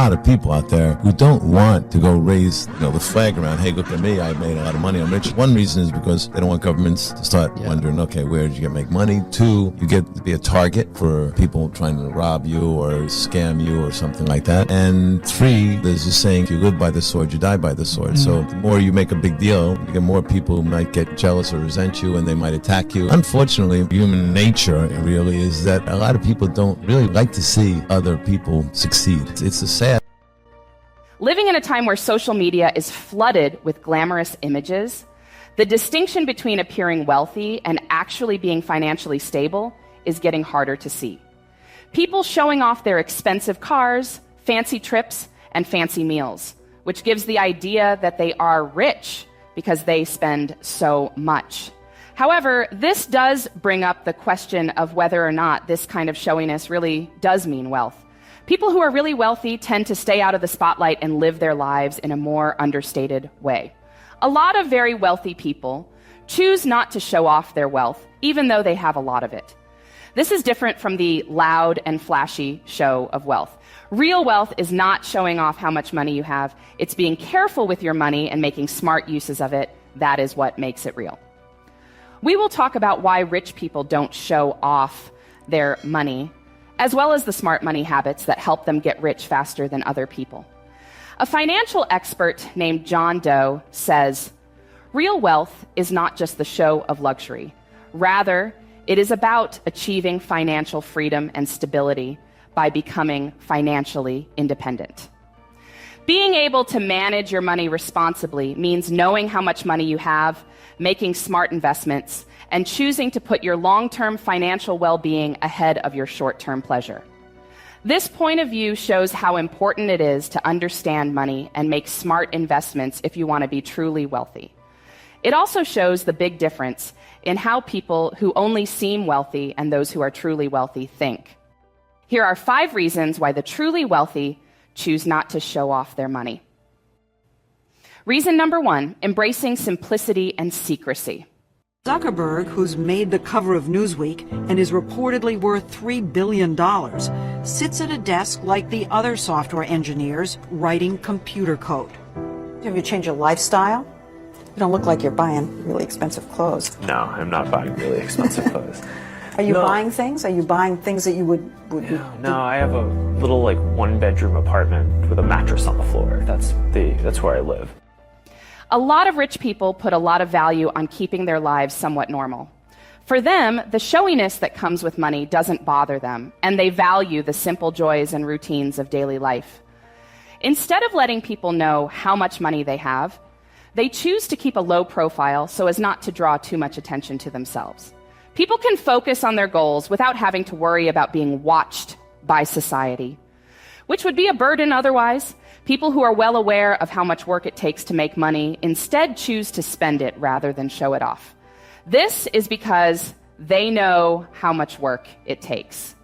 lot of people out there who don't want to go raise, the flag around, hey, look at me, I made a lot of money, I'm rich. One reason is because they don't want governments to start wondering, okay, where did you make money? Two, you get to be a target for people trying to rob you or scam you or something like that. And three, there's a saying, if you live by the sword, you die by the sword. So the more you make a big deal, you get more people who might get jealous or resent you, and they might attack you. Unfortunately, human nature really is that a lot of people don't really like to see other people succeed. It's a sad. Living in a time where social media is flooded with glamorous images, the distinction between appearing wealthy and actually being financially stable is getting harder to see. People showing off their expensive cars, fancy trips, and fancy meals, which gives the idea that they are rich because they spend so much. However, this does bring up the question of whether or not this kind of showiness really does mean wealth. People who are really wealthy tend to stay out of the spotlight and live their lives in a more understated way. A lot of very wealthy people choose not to show off their wealth, even though they have a lot of it. This is different from the loud and flashy show of wealth. Real wealth is not showing off how much money you have. It's being careful with your money and making smart uses of it. That is what makes it real. We will talk about why rich people don't show off their money, as well as the smart money habits that help them get rich faster than other people. A financial expert named John Doe says, real wealth is not just the show of luxury. Rather, it is about achieving financial freedom and stability by becoming financially independent. Being able to manage your money responsibly means knowing how much money you have, making smart investments, and choosing to put your long-term financial well-being ahead of your short-term pleasure. This point of view shows how important it is to understand money and make smart investments if you want to be truly wealthy. It also shows the big difference in how people who only seem wealthy and those who are truly wealthy think. Here are 5 reasons why the truly wealthy choose not to show off their money. Reason number 1, embracing simplicity and secrecy. Zuckerberg, who's made the cover of Newsweek and is reportedly worth $3 billion, sits at a desk like the other software engineers writing computer code. Have you changed your lifestyle? You don't look like you're buying really expensive clothes. No, I'm not buying really expensive clothes. Are you buying things? Are you buying things that you would No, I have a little 1-bedroom apartment with a mattress on the floor. That's where I live. A lot of rich people put a lot of value on keeping their lives somewhat normal. For them, the showiness that comes with money doesn't bother them, and they value the simple joys and routines of daily life. Instead of letting people know how much money they have, they choose to keep a low profile so as not to draw too much attention to themselves. People can focus on their goals without having to worry about being watched by society, which would be a burden otherwise. People who are well aware of how much work it takes to make money instead choose to spend it rather than show it off. This is because they know how much work it takes.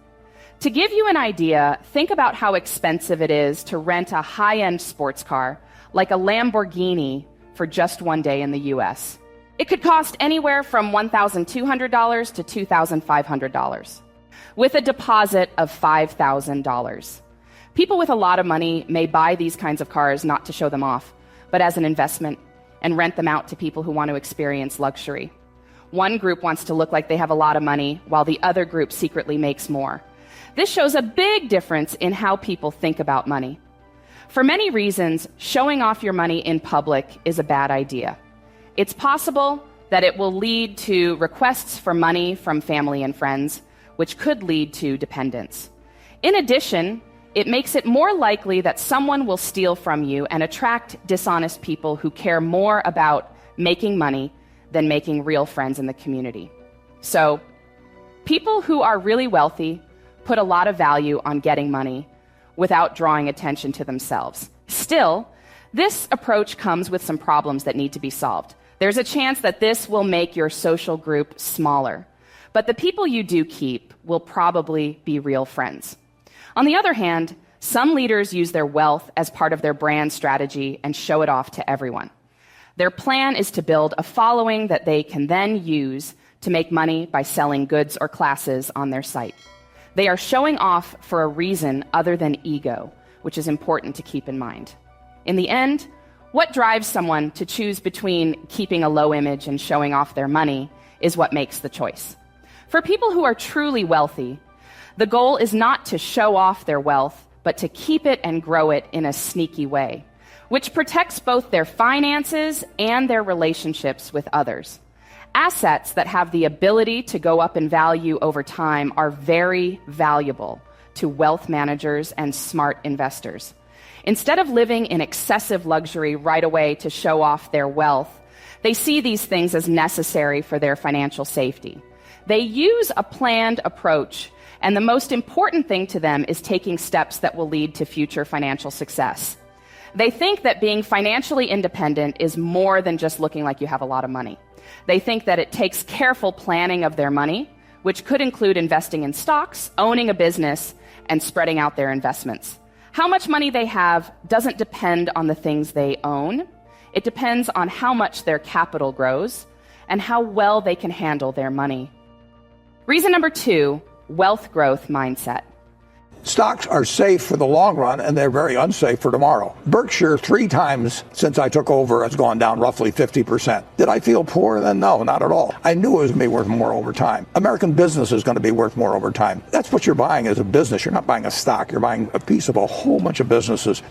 To give you an idea, think about how expensive it is to rent a high-end sports car, like a Lamborghini, for just one day in the US. It could cost anywhere from $1,200 to $2,500, with a deposit of $5,000. People with a lot of money may buy these kinds of cars not to show them off, but as an investment, and rent them out to people who want to experience luxury. One group wants to look like they have a lot of money, while the other group secretly makes more. This shows a big difference in how people think about money. For many reasons, showing off your money in public is a bad idea. It's possible that it will lead to requests for money from family and friends, which could lead to dependence. In addition, it makes it more likely that someone will steal from you and attract dishonest people who care more about making money than making real friends in the community. So, people who are really wealthy put a lot of value on getting money without drawing attention to themselves. Still, this approach comes with some problems that need to be solved. There's a chance that this will make your social group smaller, but the people you do keep will probably be real friends. On the other hand, some leaders use their wealth as part of their brand strategy and show it off to everyone. Their plan is to build a following that they can then use to make money by selling goods or classes on their site. They are showing off for a reason other than ego, which is important to keep in mind. In the end, what drives someone to choose between keeping a low image and showing off their money is what makes the choice. For people who are truly wealthy, the goal is not to show off their wealth, but to keep it and grow it in a sneaky way, which protects both their finances and their relationships with others. Assets that have the ability to go up in value over time are very valuable to wealth managers and smart investors. Instead of living in excessive luxury right away to show off their wealth, they see these things as necessary for their financial safety. They use a planned approach, and the most important thing to them is taking steps that will lead to future financial success. They think that being financially independent is more than just looking like you have a lot of money. They think that it takes careful planning of their money, which could include investing in stocks, owning a business, and spreading out their investments. How much money they have doesn't depend on the things they own. It depends on how much their capital grows and how well they can handle their money. Reason number 2, wealth growth mindset. Stocks are safe for the long run, and they're very unsafe for tomorrow. Berkshire, 3 times since I took over, has gone down roughly 50%. Did I feel poor then? No, not at all. I knew it was going to be worth more over time. American business is going to be worth more over time. That's what you're buying as a business. You're not buying a stock. You're buying a piece of a whole bunch of businesses.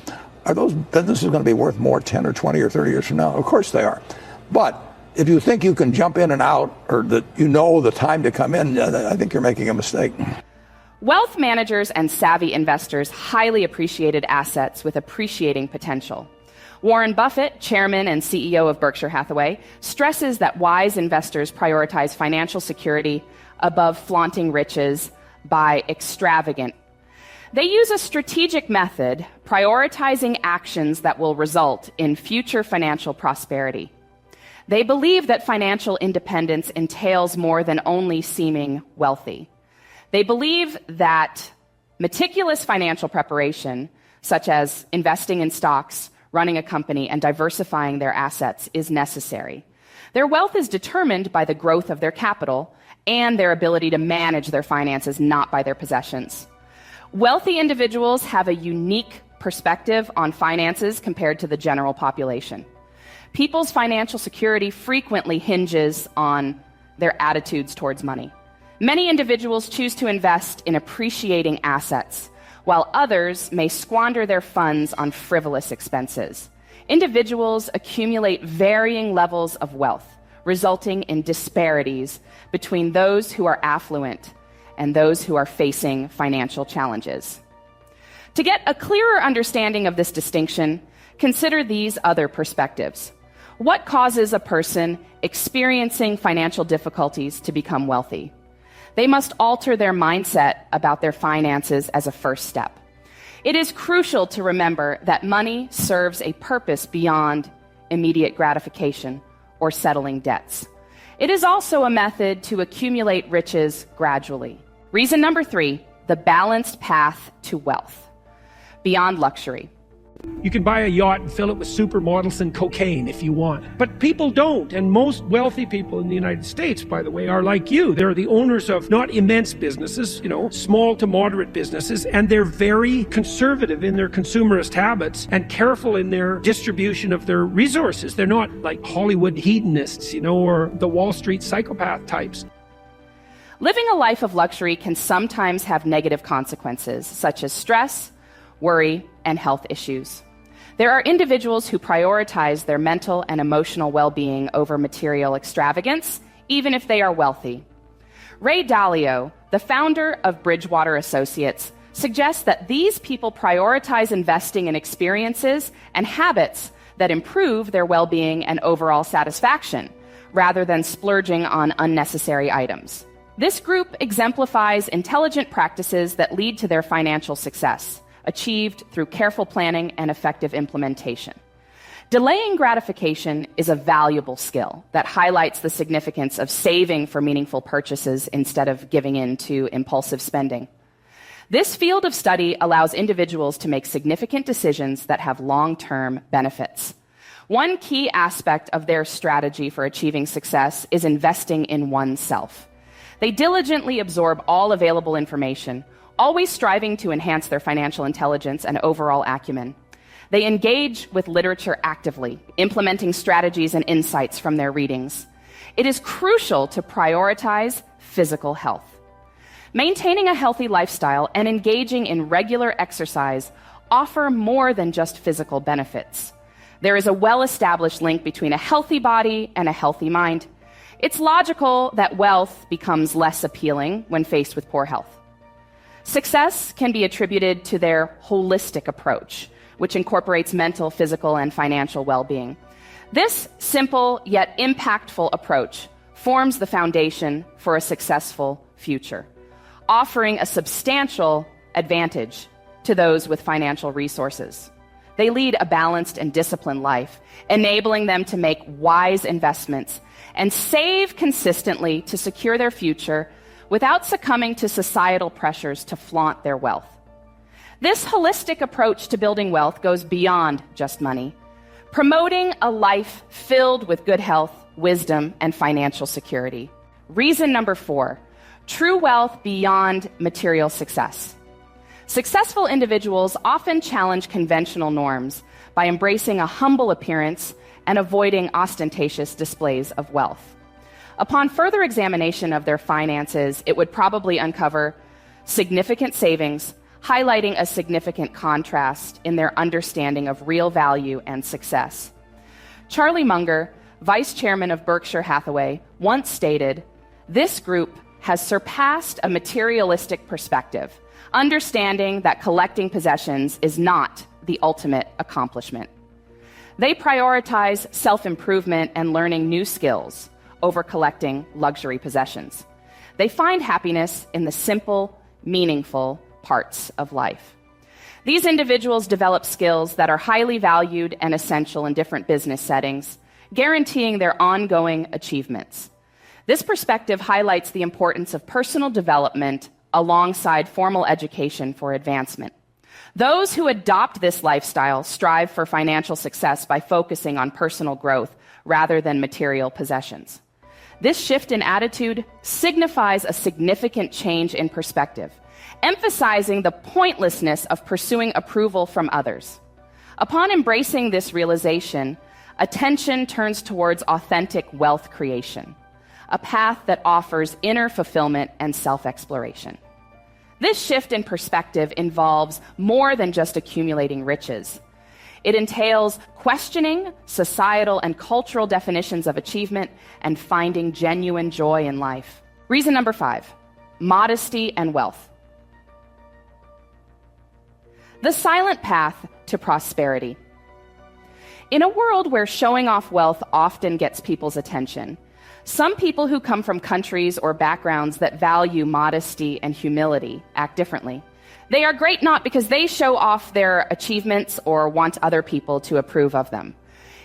Are those businesses going to be worth more 10 or 20 or 30 years from now? Of course they are. But if you think you can jump in and out, or that you know the time to come in, I think you're making a mistake. Wealth managers and savvy investors highly appreciated assets with appreciating potential. Warren Buffett, chairman and CEO of Berkshire Hathaway, stresses that wise investors prioritize financial security above flaunting riches by extravagant. They use a strategic method, prioritizing actions that will result in future financial prosperity. They believe that financial independence entails more than only seeming wealthy. They believe that meticulous financial preparation, such as investing in stocks, running a company, and diversifying their assets, is necessary. Their wealth is determined by the growth of their capital and their ability to manage their finances, not by their possessions. Wealthy individuals have a unique perspective on finances compared to the general population. People's financial security frequently hinges on their attitudes towards money. Many individuals choose to invest in appreciating assets, while others may squander their funds on frivolous expenses. Individuals accumulate varying levels of wealth, resulting in disparities between those who are affluent and those who are facing financial challenges. To get a clearer understanding of this distinction, consider these other perspectives. What causes a person experiencing financial difficulties to become wealthy? They must alter their mindset about their finances as a first step. It is crucial to remember that money serves a purpose beyond immediate gratification or settling debts. It is also a method to accumulate riches gradually. Reason number 3, the balanced path to wealth. Beyond luxury. You can buy a yacht and fill it with supermodels and cocaine if you want. But people don't. And most wealthy people in the United States, by the way, are like you. They're the owners of not immense businesses, small to moderate businesses, and they're very conservative in their consumerist habits and careful in their distribution of their resources. They're not like Hollywood hedonists, or the Wall Street psychopath types. Living a life of luxury can sometimes have negative consequences, such as stress, worry, and health issues. There are individuals who prioritize their mental and emotional well-being over material extravagance, even if they are wealthy. Ray Dalio, the founder of Bridgewater Associates, suggests that these people prioritize investing in experiences and habits that improve their well-being and overall satisfaction, rather than splurging on unnecessary items. This group exemplifies intelligent practices that lead to their financial success, achieved through careful planning and effective implementation. Delaying gratification is a valuable skill that highlights the significance of saving for meaningful purchases instead of giving in to impulsive spending. This field of study allows individuals to make significant decisions that have long-term benefits. One key aspect of their strategy for achieving success is investing in oneself. They diligently absorb all available information, always striving to enhance their financial intelligence and overall acumen. They engage with literature actively, implementing strategies and insights from their readings. It is crucial to prioritize physical health. Maintaining a healthy lifestyle and engaging in regular exercise offer more than just physical benefits. There is a well-established link between a healthy body and a healthy mind. It's logical that wealth becomes less appealing when faced with poor health. Success can be attributed to their holistic approach, which incorporates mental, physical, and financial well-being. This simple yet impactful approach forms the foundation for a successful future, offering a substantial advantage to those with financial resources. They lead a balanced and disciplined life, enabling them to make wise investments and save consistently to secure their future without succumbing to societal pressures to flaunt their wealth. This holistic approach to building wealth goes beyond just money, promoting a life filled with good health, wisdom, and financial security. Reason number 4, true wealth beyond material success. Successful individuals often challenge conventional norms by embracing a humble appearance and avoiding ostentatious displays of wealth. Upon further examination of their finances, it would probably uncover significant savings, highlighting a significant contrast in their understanding of real value and success. Charlie Munger, vice chairman of Berkshire Hathaway, once stated, "This group has surpassed a materialistic perspective, understanding that collecting possessions is not the ultimate accomplishment. They prioritize self-improvement and learning new skills over collecting luxury possessions. They find happiness in the simple, meaningful parts of life." These individuals develop skills that are highly valued and essential in different business settings, guaranteeing their ongoing achievements. This perspective highlights the importance of personal development alongside formal education for advancement. Those who adopt this lifestyle strive for financial success by focusing on personal growth rather than material possessions. This shift in attitude signifies a significant change in perspective, emphasizing the pointlessness of pursuing approval from others. Upon embracing this realization, attention turns towards authentic wealth creation, a path that offers inner fulfillment and self-exploration. This shift in perspective involves more than just accumulating riches. It entails questioning societal and cultural definitions of achievement and finding genuine joy in life. Reason number 5, modesty and wealth. The silent path to prosperity. In a world where showing off wealth often gets people's attention, some people who come from countries or backgrounds that value modesty and humility act differently. They are great not because they show off their achievements or want other people to approve of them.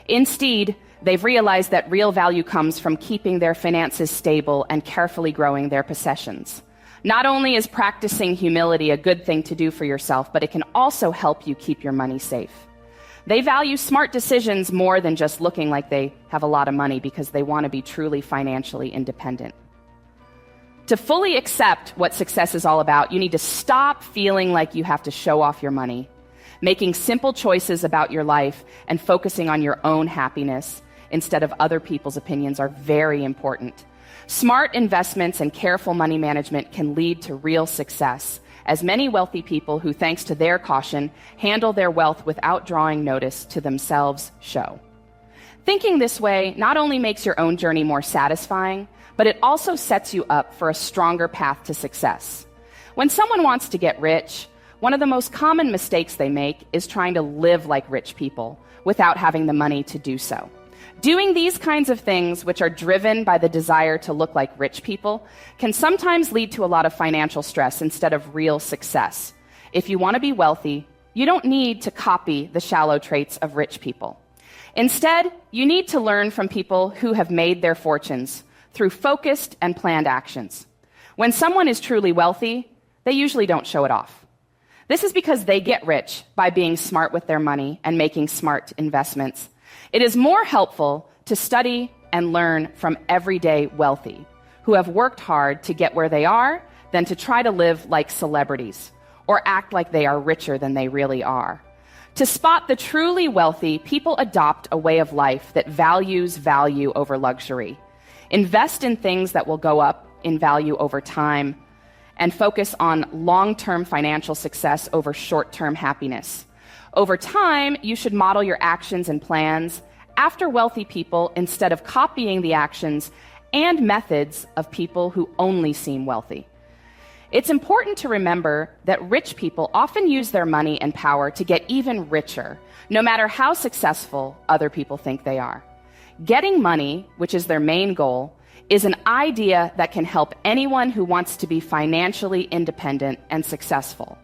Instead, they've realized that real value comes from keeping their finances stable and carefully growing their possessions. Not only is practicing humility a good thing to do for yourself, but it can also help you keep your money safe. They value smart decisions more than just looking like they have a lot of money because they want to be truly financially independent. To fully accept what success is all about, you need to stop feeling like you have to show off your money. Making simple choices about your life and focusing on your own happiness instead of other people's opinions are very important. Smart investments and careful money management can lead to real success, as many wealthy people who, thanks to their caution, handle their wealth without drawing notice to themselves show. Thinking this way not only makes your own journey more satisfying, but it also sets you up for a stronger path to success. When someone wants to get rich, one of the most common mistakes they make is trying to live like rich people without having the money to do so. Doing these kinds of things, which are driven by the desire to look like rich people, can sometimes lead to a lot of financial stress instead of real success. If you want to be wealthy, you don't need to copy the shallow traits of rich people. Instead, you need to learn from people who have made their fortunes through focused and planned actions. When someone is truly wealthy, they usually don't show it off. This is because they get rich by being smart with their money and making smart investments. It is more helpful to study and learn from everyday wealthy who have worked hard to get where they are than to try to live like celebrities or act like they are richer than they really are. To spot the truly wealthy, people adopt a way of life that values value over luxury, invest in things that will go up in value over time, and focus on long-term financial success over short-term happiness. Over time, you should model your actions and plans after wealthy people instead of copying the actions and methods of people who only seem wealthy. It's important to remember that rich people often use their money and power to get even richer, no matter how successful other people think they are. Getting money, which is their main goal, is an idea that can help anyone who wants to be financially independent and successful.